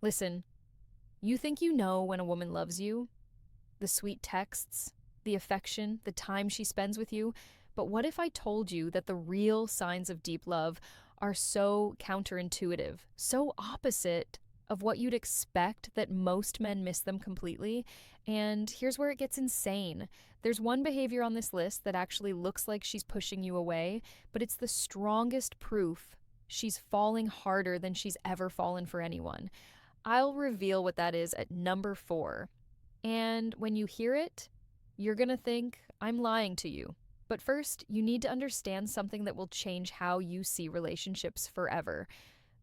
Listen, you think you know when a woman loves you, the sweet texts, the affection, the time she spends with you. But what if I told you that the real signs of deep love are so counterintuitive, so opposite of what you'd expect that most men miss them completely? And here's where it gets insane. There's one behavior on this list that actually looks like she's pushing you away, but it's the strongest proof she's falling harder than she's ever fallen for anyone. I'll reveal what that is at number 4. And when you hear it, you're going to think I'm lying to you. But first, you need to understand something that will change how you see relationships forever.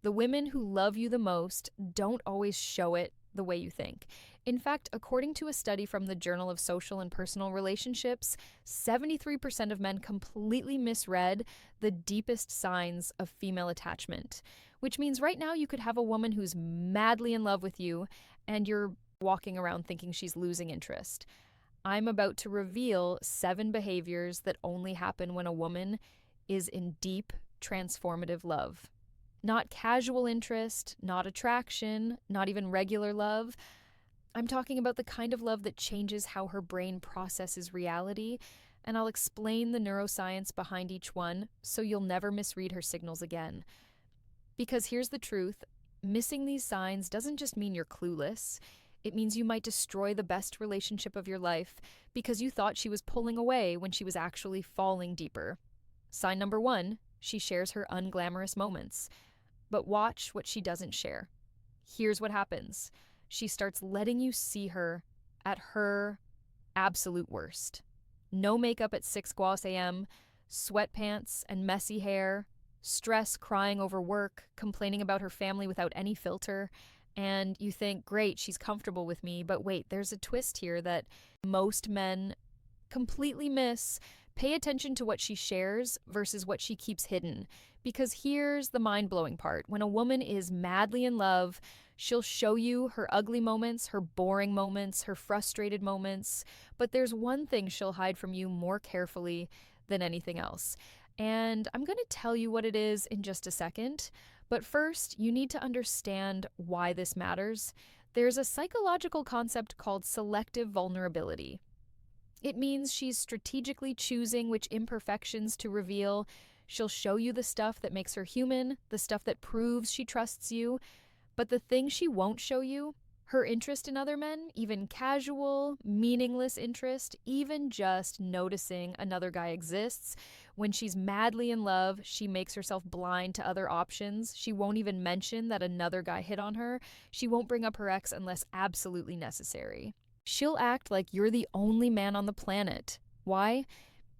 The women who love you the most don't always show it the way you think. In fact, according to a study from the Journal of Social and Personal Relationships, 73% of men completely misread the deepest signs of female attachment, which means right now you could have a woman who's madly in love with you and you're walking around thinking she's losing interest. I'm about to reveal 7 behaviors that only happen when a woman is in deep, transformative love. Not casual interest, not attraction, not even regular love. I'm talking about the kind of love that changes how her brain processes reality, and I'll explain the neuroscience behind each one so you'll never misread her signals again. Because here's the truth, missing these signs doesn't just mean you're clueless. It means you might destroy the best relationship of your life because you thought she was pulling away when she was actually falling deeper. Sign number 1, she shares her unglamorous moments. But watch what she doesn't share. Here's what happens. She starts letting you see her at her absolute worst. No makeup at 6 a.m., sweatpants and messy hair, stress crying over work, complaining about her family without any filter. And you think, great, she's comfortable with me. But wait, there's a twist here that most men completely miss. Pay attention to what she shares versus what she keeps hidden. Because here's the mind-blowing part. When a woman is madly in love, she'll show you her ugly moments, her boring moments, her frustrated moments. But there's one thing she'll hide from you more carefully than anything else. And I'm going to tell you what it is in just a second. But first, you need to understand why this matters. There's a psychological concept called selective vulnerability. It means she's strategically choosing which imperfections to reveal. She'll show you the stuff that makes her human, the stuff that proves she trusts you. But the thing she won't show you, her interest in other men, even casual, meaningless interest, even just noticing another guy exists. When she's madly in love, she makes herself blind to other options. She won't even mention that another guy hit on her. She won't bring up her ex unless absolutely necessary. She'll act like you're the only man on the planet. Why?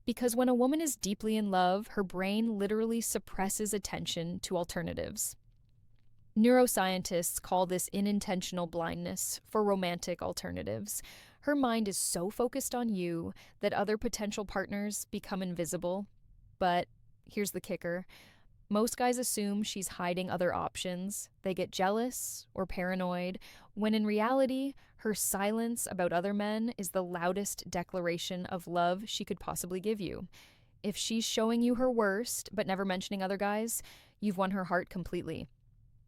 Because when a woman is deeply in love, her brain literally suppresses attention to alternatives. Neuroscientists call this unintentional blindness for romantic alternatives. Her mind is so focused on you that other potential partners become invisible. But here's the kicker. Most guys assume she's hiding other options. They get jealous or paranoid, when in reality, her silence about other men is the loudest declaration of love she could possibly give you. If she's showing you her worst, but never mentioning other guys, you've won her heart completely.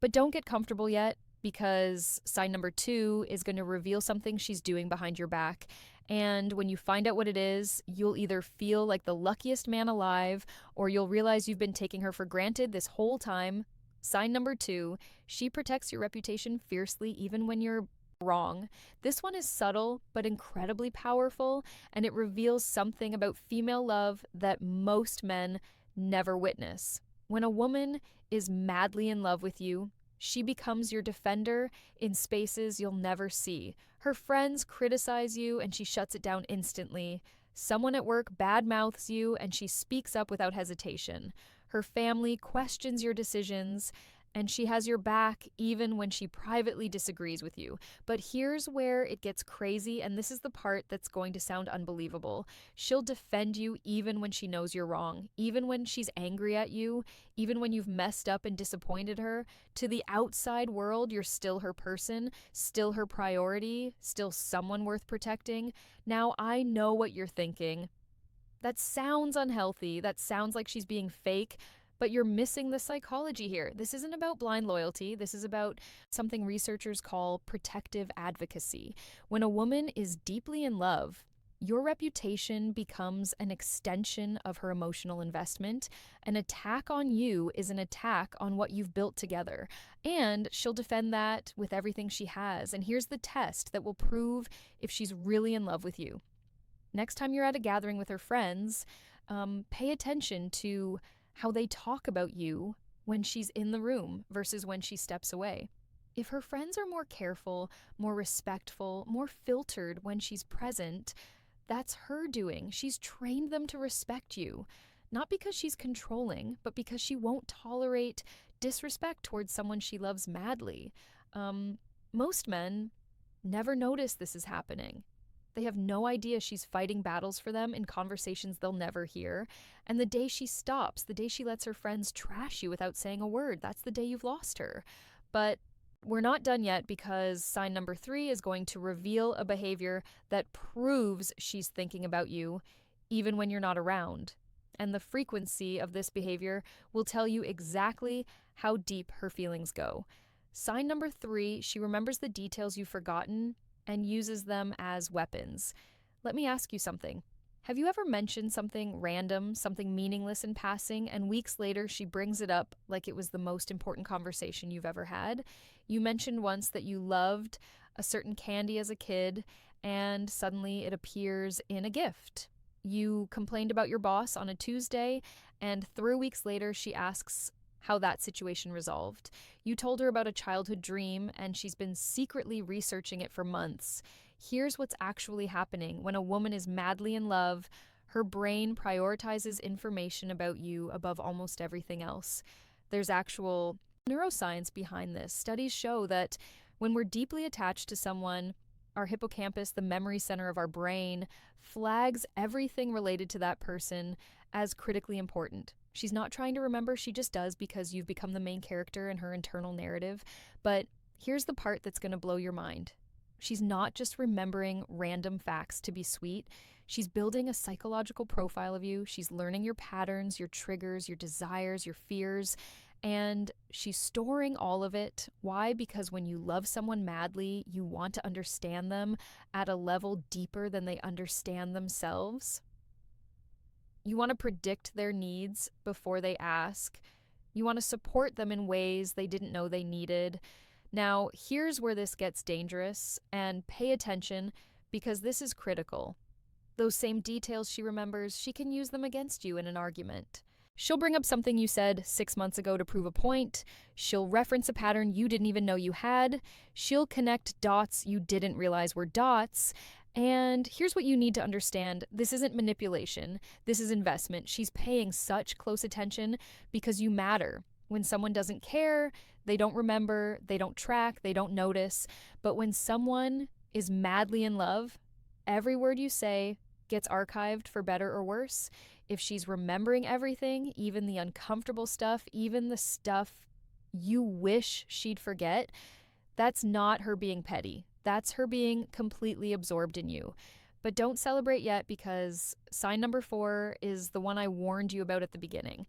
But don't get comfortable yet, because sign number 2 is going to reveal something she's doing behind your back. And when you find out what it is, you'll either feel like the luckiest man alive, or you'll realize you've been taking her for granted this whole time. Sign number 2, she protects your reputation fiercely even when you're wrong. This one is subtle but incredibly powerful, and it reveals something about female love that most men never witness. When a woman is madly in love with you, she becomes your defender in spaces you'll never see. Her friends criticize you and she shuts it down instantly. Someone at work badmouths you and she speaks up without hesitation. Her family questions your decisions and she has your back even when she privately disagrees with you. But here's where it gets crazy, and this is the part that's going to sound unbelievable. She'll defend you even when she knows you're wrong, even when she's angry at you, even when you've messed up and disappointed her. To the outside world, you're still her person, still her priority, still someone worth protecting. Now, I know what you're thinking. That sounds unhealthy. That sounds like she's being fake. But you're missing the psychology here. This isn't about blind loyalty. This is about something researchers call protective advocacy. When a woman is deeply in love, your reputation becomes an extension of her emotional investment. An attack on you is an attack on what you've built together. And she'll defend that with everything she has. And here's the test that will prove if she's really in love with you. Next time you're at a gathering with her friends, pay attention to how they talk about you when she's in the room versus when she steps away. If her friends are more careful, more respectful, more filtered when she's present, that's her doing. She's trained them to respect you, not because she's controlling, but because she won't tolerate disrespect towards someone she loves madly. Most men never notice this is happening. They have no idea she's fighting battles for them in conversations they'll never hear. And the day she stops, the day she lets her friends trash you without saying a word, that's the day you've lost her. But we're not done yet, because sign number 3 is going to reveal a behavior that proves she's thinking about you even when you're not around. And the frequency of this behavior will tell you exactly how deep her feelings go. Sign number 3, she remembers the details you've forgotten and uses them as weapons. Let me ask you something. Have you ever mentioned something random, something meaningless in passing, and weeks later she brings it up like it was the most important conversation you've ever had? You mentioned once that you loved a certain candy as a kid, and suddenly it appears in a gift. You complained about your boss on a Tuesday, and 3 weeks later she asks how that situation resolved. You told her about a childhood dream, and she's been secretly researching it for months. Here's what's actually happening. When a woman is madly in love, her brain prioritizes information about you above almost everything else. There's actual neuroscience behind this. Studies show that when we're deeply attached to someone, our hippocampus, the memory center of our brain, flags everything related to that person as critically important. She's not trying to remember, she just does because you've become the main character in her internal narrative. But here's the part that's going to blow your mind. She's not just remembering random facts to be sweet. She's building a psychological profile of you. She's learning your patterns, your triggers, your desires, your fears, and she's storing all of it. Why? Because when you love someone madly, you want to understand them at a level deeper than they understand themselves. You want to predict their needs before they ask. You want to support them in ways they didn't know they needed. Now, here's where this gets dangerous, and pay attention because this is critical. Those same details she remembers, she can use them against you in an argument. She'll bring up something you said 6 months ago to prove a point. She'll reference a pattern you didn't even know you had. She'll connect dots you didn't realize were dots. And here's what you need to understand. This isn't manipulation. This is investment. She's paying such close attention because you matter. When someone doesn't care, they don't remember, they don't track, they don't notice. But when someone is madly in love, every word you say gets archived for better or worse. If she's remembering everything, even the uncomfortable stuff, even the stuff you wish she'd forget, that's not her being petty. That's her being completely absorbed in you. But don't celebrate yet, because sign number 4 is the one I warned you about at the beginning.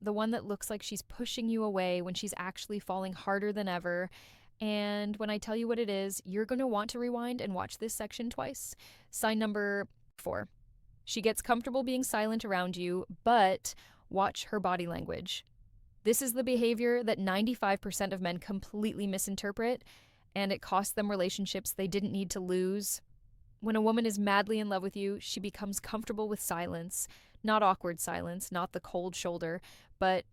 The one that looks like she's pushing you away when she's actually falling harder than ever. And when I tell you what it is, you're going to want to rewind and watch this section twice. Sign number 4. She gets comfortable being silent around you, but watch her body language. This is the behavior that 95% of men completely misinterpret, and it costs them relationships they didn't need to lose. When a woman is madly in love with you, she becomes comfortable with silence. Not awkward silence, not the cold shoulder, but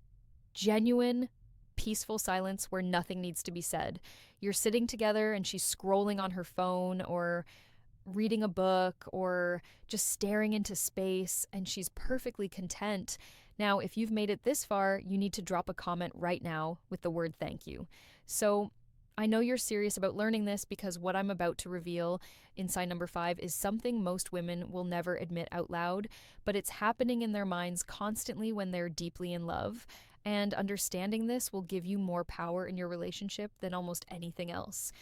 genuine, peaceful silence where nothing needs to be said. You're sitting together and she's scrolling on her phone or reading a book or just staring into space, and she's perfectly content. Now, if you've made it this far, you need to drop a comment right now with the word thank you. So I know you're serious about learning this, because what I'm about to reveal in sign number 5 is something most women will never admit out loud, but it's happening in their minds constantly when they're deeply in love. And understanding this will give you more power in your relationship than almost anything else.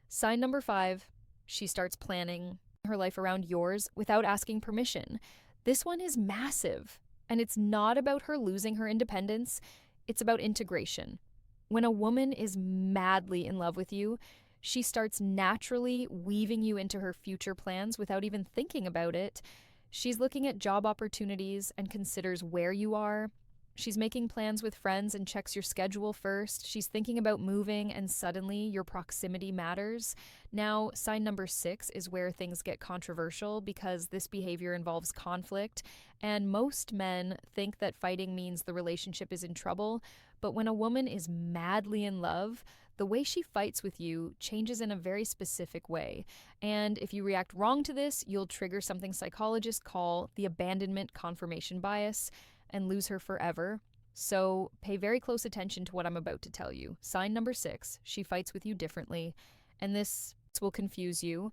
Sign number 5, she starts planning her life around yours without asking permission. This one is massive, and it's not about her losing her independence. It's about integration. When a woman is madly in love with you, she starts naturally weaving you into her future plans without even thinking about it. She's looking at job opportunities and considers where you are. She's making plans with friends and checks your schedule first. She's thinking about moving, and suddenly your proximity matters. Now, sign number 6 is where things get controversial because this behavior involves conflict, and most men think that fighting means the relationship is in trouble. But when a woman is madly in love, the way she fights with you changes in a very specific way. And if you react wrong to this, you'll trigger something psychologists call the abandonment confirmation bias and lose her forever. So pay very close attention to what I'm about to tell you. Sign number 6, she fights with you differently. And this will confuse you.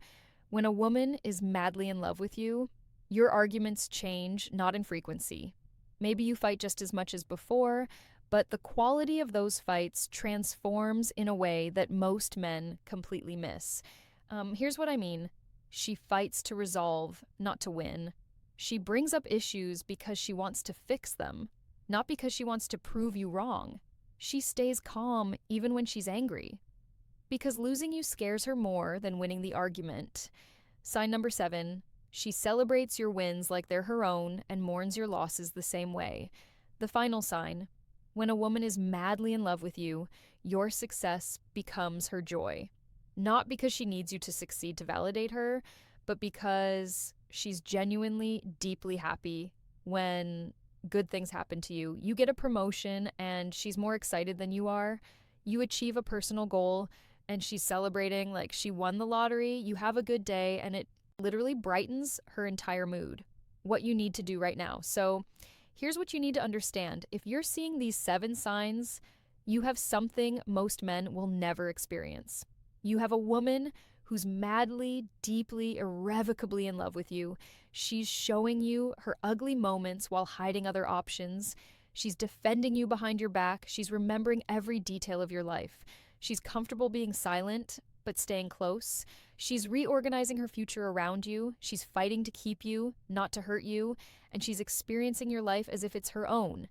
When a woman is madly in love with you, your arguments change, not in frequency. Maybe you fight just as much as before, but the quality of those fights transforms in a way that most men completely miss. Here's what I mean. She fights to resolve, not to win. She brings up issues because she wants to fix them, not because she wants to prove you wrong. She stays calm even when she's angry, because losing you scares her more than winning the argument. Sign number 7, she celebrates your wins like they're her own and mourns your losses the same way. The final sign, when a woman is madly in love with you, your success becomes her joy. Not because she needs you to succeed to validate her, but because she's genuinely, deeply happy when good things happen to you. You get a promotion and she's more excited than you are. You achieve a personal goal and she's celebrating like she won the lottery. You have a good day and it literally brightens her entire mood. What you need to do right now. So here's what you need to understand. If you're seeing these 7 signs, you have something most men will never experience. You have a woman who's madly, deeply, irrevocably in love with you. She's showing you her ugly moments while hiding other options. She's defending you behind your back. She's remembering every detail of your life. She's comfortable being silent, but staying close. She's reorganizing her future around you. She's fighting to keep you, not to hurt you. And she's experiencing your life as if it's her own.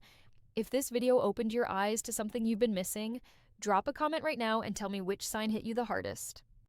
If this video opened your eyes to something you've been missing, drop a comment right now and tell me which sign hit you the hardest.